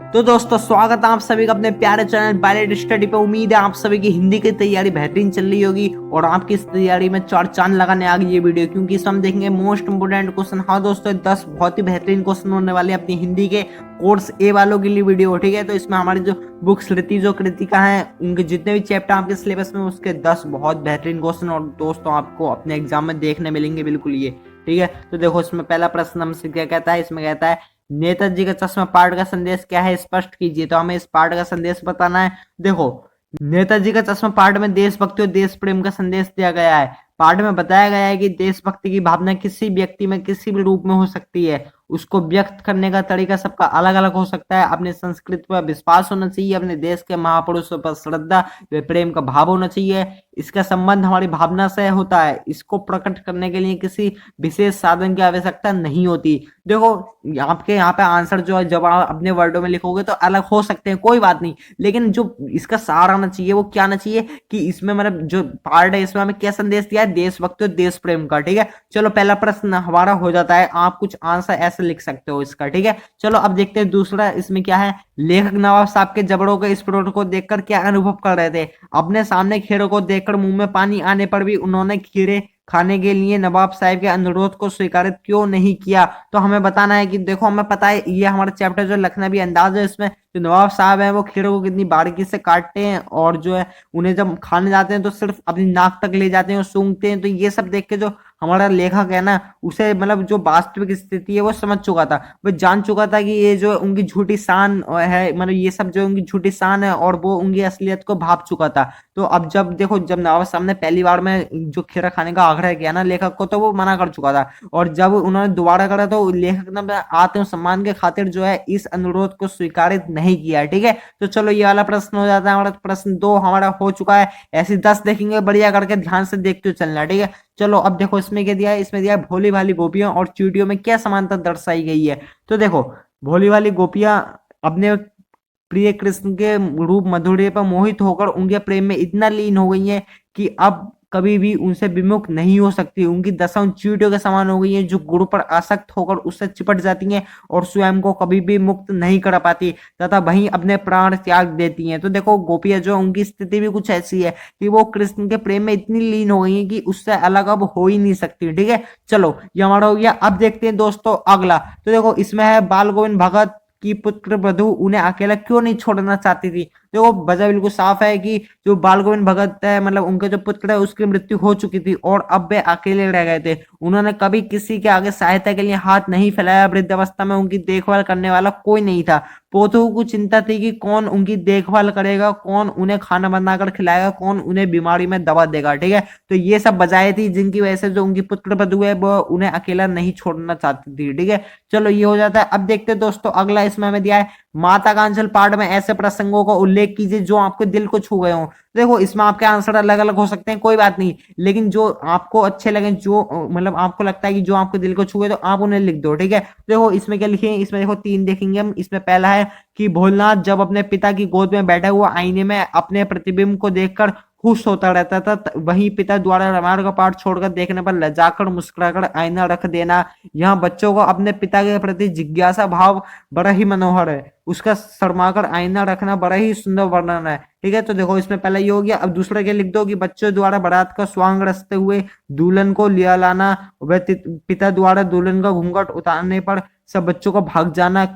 तो दोस्तों स्वागत है आप सभी का अपने प्यारे चैनल पायलट स्टडी पे। उम्मीद है आप सभी की हिंदी की तैयारी बेहतरीन चल रही होगी और आपकी इस तैयारी में चार चांद लगाने आ गई ये वीडियो, क्योंकि इसमें हम देखेंगे मोस्ट इंपोर्टेंट क्वेश्चन। हाँ दोस्तों, 10 बहुत ही बेहतरीन क्वेश्चन होने वाले हैं अपनी हिंदी के कोर्स ए वालों के लिए वीडियो, ठीक है। तो इसमें हमारी जो बुक्स रहती जो कृतिका है उनके जितने भी चैप्टर आपके सिलेबस में उसके 10 बहुत बेहतरीन क्वेश्चन और दोस्तों आपको अपने एग्जाम में देखने मिलेंगे बिल्कुल ये, ठीक है। तो देखो इसमें पहला प्रश्न हमसे क्या कहता है, इसमें कहता है नेताजी का चश्मा पाठ का संदेश क्या है, स्पष्ट कीजिए। तो हमें इस पाठ का संदेश बताना है। देखो, नेताजी का चश्मा पाठ में देशभक्ति और देश प्रेम का संदेश दिया गया है। पाठ में बताया गया है कि देशभक्ति की भावना किसी व्यक्ति में किसी भी रूप में हो सकती है, उसको व्यक्त करने का तरीका सबका अलग अलग हो सकता है। अपनी संस्कृति पर विश्वास होना चाहिए, अपने देश के महापुरुषों पर श्रद्धा व प्रेम का भाव होना चाहिए। इसका संबंध हमारी भावना से होता है। इसको प्रकट करने के लिए किसी विशेष साधन की आवश्यकता नहीं होती। देखो आपके यहाँ पे आंसर जो है जब आप अपने वर्डों में लिखोगे तो अलग हो सकते हैं, कोई बात नहीं, लेकिन जो इसका सार आना चाहिए वो क्या आना चाहिए कि इसमें मतलब जो पार्ट है इसमें हमें क्या संदेश दिया है, देशभक्ति और देश प्रेम का, ठीक है। चलो पहला प्रश्न हमारा हो जाता है। आप कुछ आंसर ऐसे लिख सकते हो इसका, ठीक है। चलो अब देखते हैं दूसरा इसमें क्या है। लेखक नवाब साहब के जबड़ों के स्फोट को देखकर क्या अनुभव कर रहे थे। अपने सामने खीरों को देखकर मुंह में पानी आने पर भी उन्होंने खीरे खाने के लिए नवाब साहब के अनुरोध को स्वीकार क्यों नहीं किया। तो हमें बताना है कि देखो हमें पता है ये हमारा चैप्टर जो लखनवी अंदाज है, इसमें जो नवाब साहब हैं वो खीरों को कितनी बारीकी से काटते हैं और जो है उन्हें जब खाने जाते हैं तो सिर्फ अपनी नाक तक ले जाते हैं और सूंघते हैं। तो ये सब देख के जो हमारा लेखक है ना, उसे मतलब जो वास्तविक स्थिति है वो समझ चुका था, वो जान चुका था कि ये जो उनकी झूठी शान है, मतलब ये सब जो उनकी झूठी शान है और वो उनकी असलियत को भाप चुका था। तो अब जब देखो जब नवाब साहब ने पहली बार में जो खीरा खाने का आग्रह किया ना लेखक को, तो वो मना कर चुका था, और जब उन्होंने दोबारा करा तो लेखक ने आत्म सम्मान के खातिर जो है इस अनुरोध को स्वीकारित नहीं किया, ठीक है। तो चलो ये वाला प्रश्न हो जाता है हमारा। प्रश्न 2 हमारा हो चुका है। ऐसे 10 देखेंगे, बढ़िया करके ध्यान से देखते चलना, ठीक है। चलो अब देखो इसमें क्या दिया है, इसमें दिया है भोली भाली गोपियों और चींटियों में क्या समानता दर्शाई गई है। तो देखो भोली भाली गोपियां अपने प्रिय कृष्ण के रूप माधुर्य पर मोहित होकर उनके प्रेम में इतना लीन हो गई हैं कि अब कभी भी उनसे विमुख नहीं हो सकती। उनकी दशा उन चींटियों के समान हो गई है जो गुरु पर आसक्त होकर उससे चिपट जाती हैं और स्वयं को कभी भी मुक्त नहीं कर पाती तथा वहीं अपने प्राण त्याग देती हैं। तो देखो गोपियां जो उनकी स्थिति भी कुछ ऐसी है कि वो कृष्ण के प्रेम में इतनी लीन हो गई है कि उससे अलग अब हो ही नहीं सकती, ठीक है। चलो ये हमारा हो गया। अब देखते हैं दोस्तों अगला। तो देखो इसमें है बाल गोविंद भगत की पुत्र वधु उन्हें अकेला क्यों नहीं छोड़ना चाहती थी। देखो वजह बिल्कुल साफ है कि जो बाल गोविंद भगत है मतलब उनके जो पुत्र है उसकी मृत्यु हो चुकी थी और अब वे अकेले रह गए थे। उन्होंने कभी किसी के आगे सहायता के लिए हाथ नहीं फैलाया। वृद्धावस्था में उनकी देखभाल करने वाला कोई नहीं था। पोतों को चिंता थी कि कौन उनकी देखभाल करेगा, कौन उन्हें खाना बनाकर खिलाएगा, कौन उन्हें बीमारी में दवा देगा, ठीक है। तो ये सब वजह थी जिनकी वजह से जो उनकी पुत्र वधु है वो उन्हें अकेला नहीं छोड़ना चाहती थी, ठीक है। चलो ये हो जाता है। अब देखते हैं दोस्तों अगला। इसमें हमें दिया है माता का अंचल पाठ में ऐसे प्रसंगों का उल्लेख कीजिए जो आपके दिल को छू गए हो। देखो इसमें आपके आंसर अलग अलग हो सकते हैं, कोई बात नहीं, लेकिन जो आपको अच्छे लगे, जो मतलब आपको लगता है कि जो आपके दिल को छू गए तो आप उन्हें लिख दो, ठीक है। देखो इसमें क्या लिखे, इसमें देखो 3 देखेंगे हम। इसमें पहला है कि भोलेनाथ जब अपने पिता की गोद में बैठा हुआ आईने में अपने प्रतिबिंब को देखकर खुश होता रहता था, वहीं पिता द्वारा रामायण का पाठ छोड़कर देखने पर लजाकर मुस्कुराकर आईना रख देना। यहाँ बच्चों को अपने पिता के प्रति जिज्ञासा भाव बड़ा ही मनोहर है। उसका शर्माकर आईना रखना बड़ा ही सुंदर वर्णन है, ठीक है। तो देखो इसमें पहला ये हो गया। अब दूसरा क्या लिख दो कि बच्चों द्वारा बारात का स्वांग रचते हुए दुल्हन को लिया लाना, वह पिता द्वारा दुल्हन का घूंघट उतारने पर सब बच्चों को भाग जाना।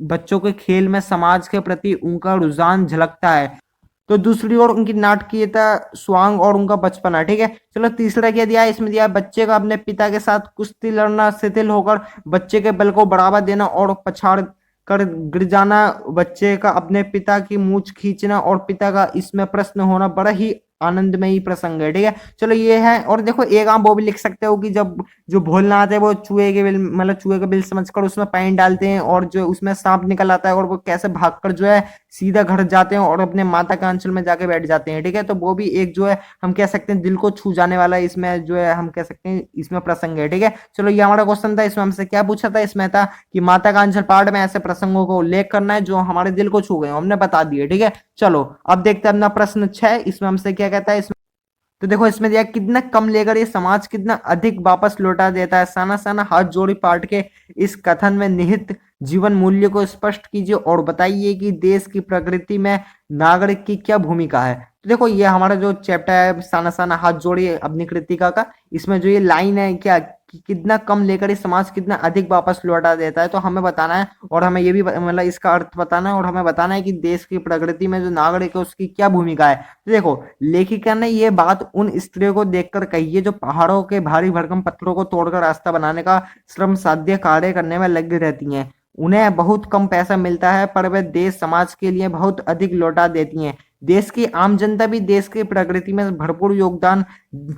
बच्चों के खेल में समाज के प्रति उनका रुझान झलकता है। तो दूसरी ओर उनकी नाटकीयता, स्वांग और उनका बचपना, ठीक है। चलो तीसरा क्या दिया है, इसमें दिया है बच्चे का अपने पिता के साथ कुश्ती लड़ना, शिथिल होकर बच्चे के बल को बढ़ावा देना और पछाड़ कर गिर जाना, बच्चे का अपने पिता की मूंछ खींचना और पिता का इसमें प्रश्न होना बड़ा ही आनंदमयी प्रसंग है, ठीक है। चलो ये है। और देखो एक आप वो भी लिख सकते हो कि जब जो भोलेनाथ है वो चूहे के बिल मतलब चूहे का बिल समझकर उसमें पानी डालते हैं और जो उसमें सांप निकल आता है और वो कैसे भागकर जो है सीधा घर जाते हैं और अपने माता के आंचल में जाके बैठ जाते हैं, ठीक है। तो वो भी एक जो है हम कह सकते हैं दिल को छू जाने वाला इसमें जो है हम कह सकते हैं इसमें प्रसंग है, ठीक है। चलो ये हमारा क्वेश्चन था। इसमें हमसे क्या पूछा था, इसमें था कि माता का आंचल पाठ में ऐसे प्रसंगों को उल्लेख करना है जो हमारे दिल को छू गए, हमने बता दिए, ठीक है। चलो अब देखते हैं अपना प्रश्न 6। इसमें हमसे क्या कहता है। तो देखो इसमें दिया कितना कम लेकर ये समाज कितना अधिक वापस लौटा देता है। साना साना हाथ जोड़ी पाठ के इस कथन में निहित जीवन मूल्य को स्पष्ट कीजिए और बताइए कि देश की प्रकृति में नागरिक की क्या भूमिका है। तो देखो ये हमारा जो चैप्टर है साना साना हाथ जोड़ी अपनी कृतिका का, इसमें जो ये लाइन है क्या कि कितना कम लेकर ये समाज कितना अधिक वापस लौटा देता है, तो हमें बताना है और हमें ये भी मतलब इसका अर्थ बताना है और हमें बताना है कि देश की प्रगति में जो नागरिक है उसकी क्या भूमिका है। तो देखो लेखिका ने ये बात उन स्त्रियों को देखकर कही है जो पहाड़ों के भारी भरकम पत्थरों को तोड़कर रास्ता बनाने का श्रम साध्य कार्य करने में लगी रहती हैं। उन्हें बहुत कम पैसा मिलता है पर वे देश समाज के लिए बहुत अधिक लौटा देती हैं। देश की आम जनता भी देश की प्रगति में भरपूर योगदान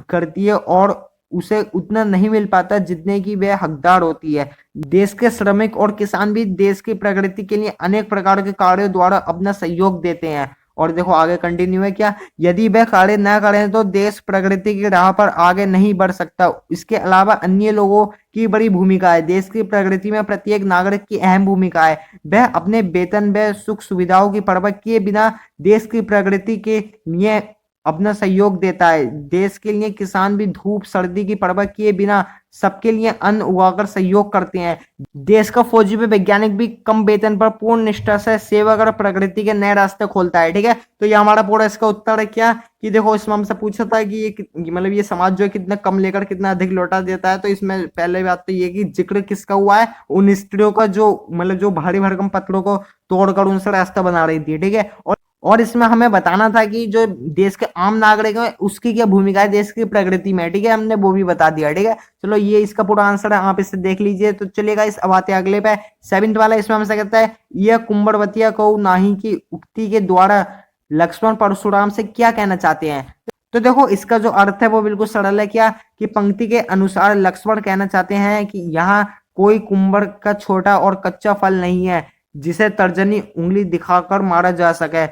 करती है और उसे उतना नहीं मिल पाता जितने की वह हकदार होती है। देश के श्रमिक और किसान भी देश की प्रगति के लिए अनेक प्रकार के कार्यों द्वारा अपना सहयोग देते हैं। और देखो आगे कंटिन्यू है क्या, यदि वह कार्य न करें तो देश प्रगति की राह पर आगे नहीं बढ़ सकता। इसके अलावा अन्य लोगों की बड़ी भूमिका है। देश की प्रगति में प्रत्येक नागरिक की अहम भूमिका है। वह अपने वेतन व सुख सुविधाओं की परवाह किए बिना देश की प्रगति के लिए अपना सहयोग देता है। देश के लिए किसान भी धूप सर्दी की परवाह किए बिना सबके लिए अन्न उगाकर सहयोग करते हैं। देश का फौजी भी वैज्ञानिक भी कम वेतन पर पूर्ण निष्ठा से सेवा कर प्रगति के नए रास्ते खोलता है। ठीक है, तो ये हमारा पूरा इसका उत्तर है क्या कि देखो इसमें हमसे पूछा था कि ये मतलब ये समाज जो है कितना कम लेकर कितना अधिक लौटा देता है। तो इसमें पहले बात तो ये कि जिक्र किसका हुआ है, उन स्त्रियों का जो मतलब जो भारी भरकम पत्थरों को तोड़कर उनसे रास्ता बना रही थी। ठीक है, और इसमें हमें बताना था कि जो देश के आम नागरिक है उसकी क्या भूमिका है देश की प्रगति में। ठीक है, हमने वो भी बता दिया। ठीक है, चलो ये इसका पूरा आंसर है, आप इसे देख लीजिए। तो चलेगा इस अब आते अगले पे 7th वाला। इसमें हमसे कहता है यह कुंभड़वतिया को नाही की उक्ति के द्वारा लक्ष्मण परशुराम से क्या कहना चाहते हैं। तो देखो इसका जो अर्थ है वो बिल्कुल सरल है क्या कि पंक्ति के अनुसार लक्ष्मण कहना चाहते हैं कि यहाँ कोई कुंभड़ का छोटा और कच्चा फल नहीं है जिसे तर्जनी उंगली दिखाकर मारा जा सके।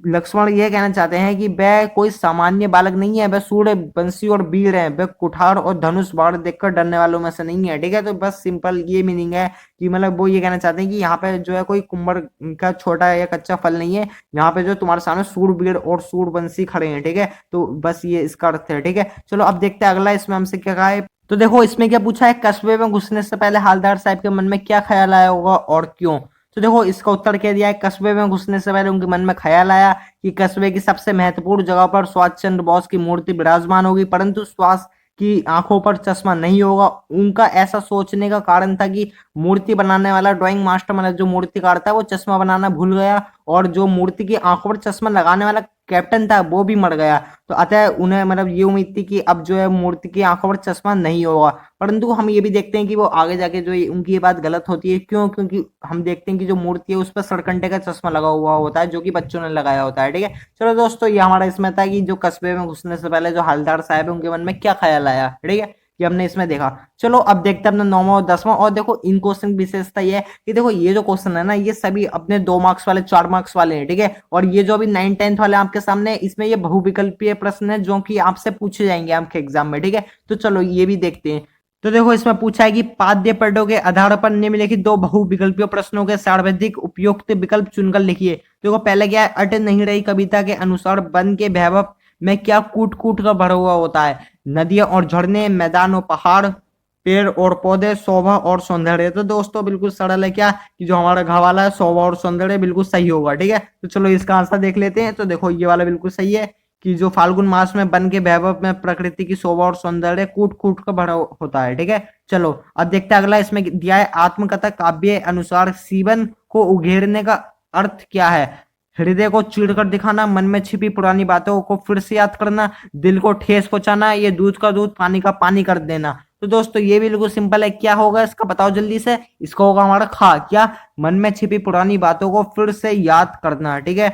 लक्ष्मण यह कहना चाहते हैं कि वह कोई सामान्य बालक नहीं है, वह सूर्य वंशी और वीर है, वह कुठार और धनुष बाण देखकर डरने वालों में से नहीं है। ठीक है, तो बस सिंपल ये मीनिंग है कि मतलब वो ये कहना चाहते हैं कि यहाँ पे जो है कोई कुंभड़ का छोटा या कच्चा फल नहीं है, यहाँ पे जो तुम्हारे सामने सूरवीर और सूरवंशी खड़े हैं। ठीक है, तो बस ये इसका अर्थ है। ठीक है, चलो अब देखते हैं अगला इसमें हमसे क्या कहा है। तो देखो इसमें क्या पूछा है, कस्बे में घुसने से पहले हालदार साहब के मन में क्या ख्याल आया होगा और क्यों। तो देखो इसका उत्तर क्या दिया है, कस्बे में घुसने से पहले उनके मन में ख्याल आया कि कस्बे की सबसे महत्वपूर्ण जगह पर सुभाष चंद्र बोस की मूर्ति विराजमान होगी परंतु सुभाष की आंखों पर चश्मा नहीं होगा। उनका ऐसा सोचने का कारण था कि मूर्ति बनाने वाला ड्राइंग मास्टर मतलब जो मूर्तिकार था वो चश्मा बनाना भूल गया और जो मूर्ति की आंखों पर चश्मा लगाने वाला कैप्टन था वो भी मर गया। तो अतः उन्हें मतलब ये उम्मीद थी कि अब जो है मूर्ति की आंखों पर चश्मा नहीं होगा। परंतु हम ये भी देखते हैं कि वो आगे जाके जो उनकी ये बात गलत होती है। क्यों? क्योंकि हम देखते हैं कि जो मूर्ति है उस पर सरकंडे का चश्मा लगा हुआ होता है जो कि बच्चों ने लगाया होता है। ठीक है, चलो दोस्तों ये हमारा इसमें था कि जो कस्बे में घुसने से पहले जो हवलदार साहब है उनके मन में क्या ख्याल आया। ठीक है, ये हमने इसमें देखा। चलो अब देखते हैं अपना 9वां और 10वां। और देखो इन क्वेश्चन की विशेषता ये है कि देखो ये जो क्वेश्चन है ना ये सभी अपने 2 मार्क्स वाले 4 मार्क्स वाले हैं। ठीक है, और ये जो अभी 9 10th वाले आपके सामने इसमें ये बहुविकल्पीय प्रश्न है जो कि आपसे पूछे जाएंगे आपके एग्जाम में। ठीक है, तो चलो ये भी देखते हैं। तो देखो इसमें पूछा है कि पाद्य पदों के आधार पर निम्नलिखित 2 बहुविकल्पीय प्रश्नों के सर्वाधिक उपयुक्त विकल्प चुनकर लिखिए। देखो पहले क्या है, अट नहीं रही कविता के अनुसार वन के वैभव में क्या कूट कूट कर भरा हुआ होता है। नदियां और झरने, मैदान और पहाड़, पेड़ और पौधे, शोभा और सौंदर्य। तो दोस्तों बिल्कुल सरल है क्या कि जो हमारा घ वाला है शोभा और सौंदर्य बिल्कुल सही होगा। ठीक है, तो चलो इसका आंसर देख लेते हैं। तो देखो ये वाला बिल्कुल सही है कि जो फाल्गुन मास में वन के वैभव में प्रकृति की शोभा और सौंदर्य कूट कूट कर भरा होता है। ठीक है, चलो अब देखते हैं अगला। इसमें दिया है आत्मकथा काव्य अनुसार सीवन को उघेरने का अर्थ क्या है। हृदय को चीर कर दिखाना, मन में छिपी पुरानी बातों को फिर से याद करना, दिल को ठेस पहुंचाना, ये दूध का दूध पानी का पानी कर देना। तो दोस्तों ये बिल्कुल सिंपल है, क्या होगा इसका बताओ जल्दी से। इसका होगा हमारा खा, क्या मन में छिपी पुरानी बातों को फिर से याद करना। ठीक है,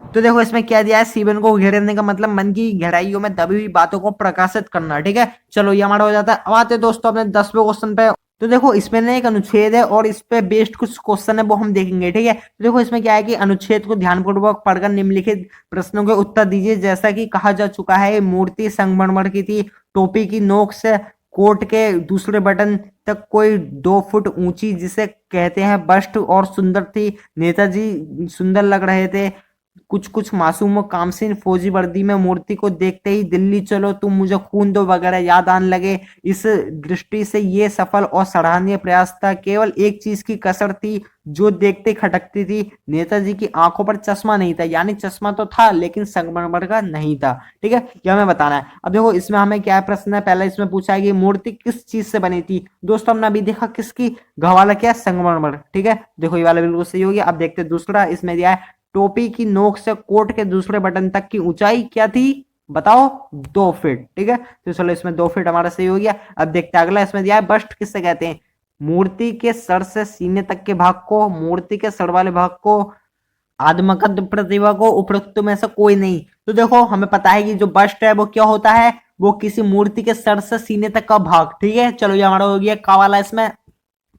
तो देखो इसमें क्या दिया है, सीवन को घेरने का मतलब मन की गहराइयों में दबी हुई बातों को प्रकाशित करना। ठीक है, चलो ये हमारा हो जाता है। अब आते हैं दोस्तों अपने 10वें क्वेश्चन पे। तो देखो इसमें ना एक अनुच्छेद है और इस पे बेस्ड कुछ क्वेश्चन है वो हम देखेंगे। ठीक है, तो देखो इसमें क्या है कि अनुच्छेद को ध्यानपूर्वक पढ़कर निम्नलिखित प्रश्नों के उत्तर दीजिए। जैसा कि कहा जा चुका है मूर्ति संगमरमर की थी, टोपी की नोक से कोट के दूसरे बटन तक कोई 2 फुट ऊंची जिसे कहते हैं बस्ट और सुंदर थी। नेताजी सुंदर लग रहे थे, कुछ कुछ मासूम व कामसीन फौजी वर्दी में मूर्ति को देखते ही दिल्ली चलो तुम मुझे खून दो वगैरह याद आने लगे। इस दृष्टि से ये सफल और सराहनीय प्रयास था। केवल एक चीज की कसर थी जो देखते खटकती थी, नेताजी की आंखों पर चश्मा नहीं था। यानी चश्मा तो था लेकिन संगमरमर का नहीं था। ठीक है, यह हमें बताना है। अब देखो इसमें हमें क्या प्रश्न है, पहला इसमें पूछा है कि मूर्ति किस चीज से बनी थी। दोस्तों हमने अभी देखा किसकी, गवाला क्या, संगमरमर। ठीक है, देखो ये वाला बिल्कुल सही हो गया। अब देखते हैं दूसरा, इसमें दिया है टोपी की नोक से कोट के दूसरे बटन तक की ऊंचाई क्या थी, बताओ, 2 फीट। ठीक है, तो चलो इसमें 2 फीट हमारा सही हो गया। अब देखते हैं अगला, इसमें दिया है बस्ट किससे कहते हैं। मूर्ति के सर से सीने तक के भाग को, मूर्ति के सर वाले भाग को, आत्मकथ प्रतिभा को, उपरोक्त में से कोई नहीं। तो देखो हमें पता है कि जो बस्ट है वो क्या होता है, वो किसी मूर्ति के सर से सीने तक का भाग। ठीक है, चलो ये हमारा हो गया का वाला। इसमें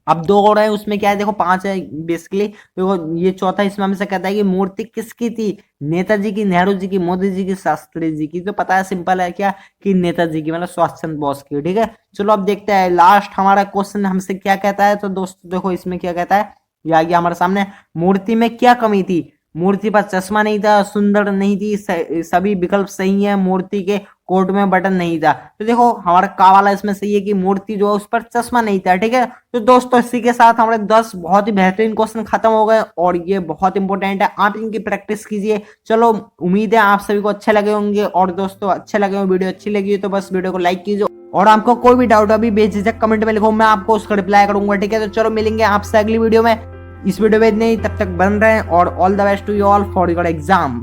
अब 2 और है, उसमें क्या है, देखो 5 है बेसिकली। देखो ये चौथा, इसमें हमसे कहता है कि मूर्ति किसकी थी, नेताजी की, नेहरू जी की, मोदी जी की, शास्त्री जी की। तो पता है सिंपल है क्या, कि नेताजी की, मतलब सुभाष चंद्र बोस की। ठीक है, चलो अब देखते हैं लास्ट हमारा क्वेश्चन हमसे क्या कहता है। तो दोस्तों देखो इसमें क्या कहता है, ये आ गया हमारे सामने। मूर्ति में क्या कमी थी, मूर्ति पर चश्मा नहीं था, सुंदर नहीं थी, सभी विकल्प सही है, मूर्ति के कोट में बटन नहीं था। तो देखो हमारा का वाला इसमें सही है कि मूर्ति जो है उस पर चश्मा नहीं था। ठीक है, तो दोस्तों इसी के साथ हमारे 10 बहुत ही बेहतरीन क्वेश्चन खत्म हो गए और ये बहुत इंपॉर्टेंट है, आप इनकी प्रैक्टिस कीजिए। चलो उम्मीद है आप सभी को अच्छे लगे होंगे, और दोस्तों अच्छे लगे हो, वीडियो अच्छी लगी हो तो बस वीडियो को लाइक कीजिए, और आपको कोई भी डाउट अभी बेझिझक कमेंट में लिखो, मैं आपको उसका रिप्लाई करूंगा। ठीक है, तो चलो मिलेंगे आपसे अगली वीडियो में। इस वीडियो में इतने ही, तब तक बन रहे हैं, और all the best to you all for your exam.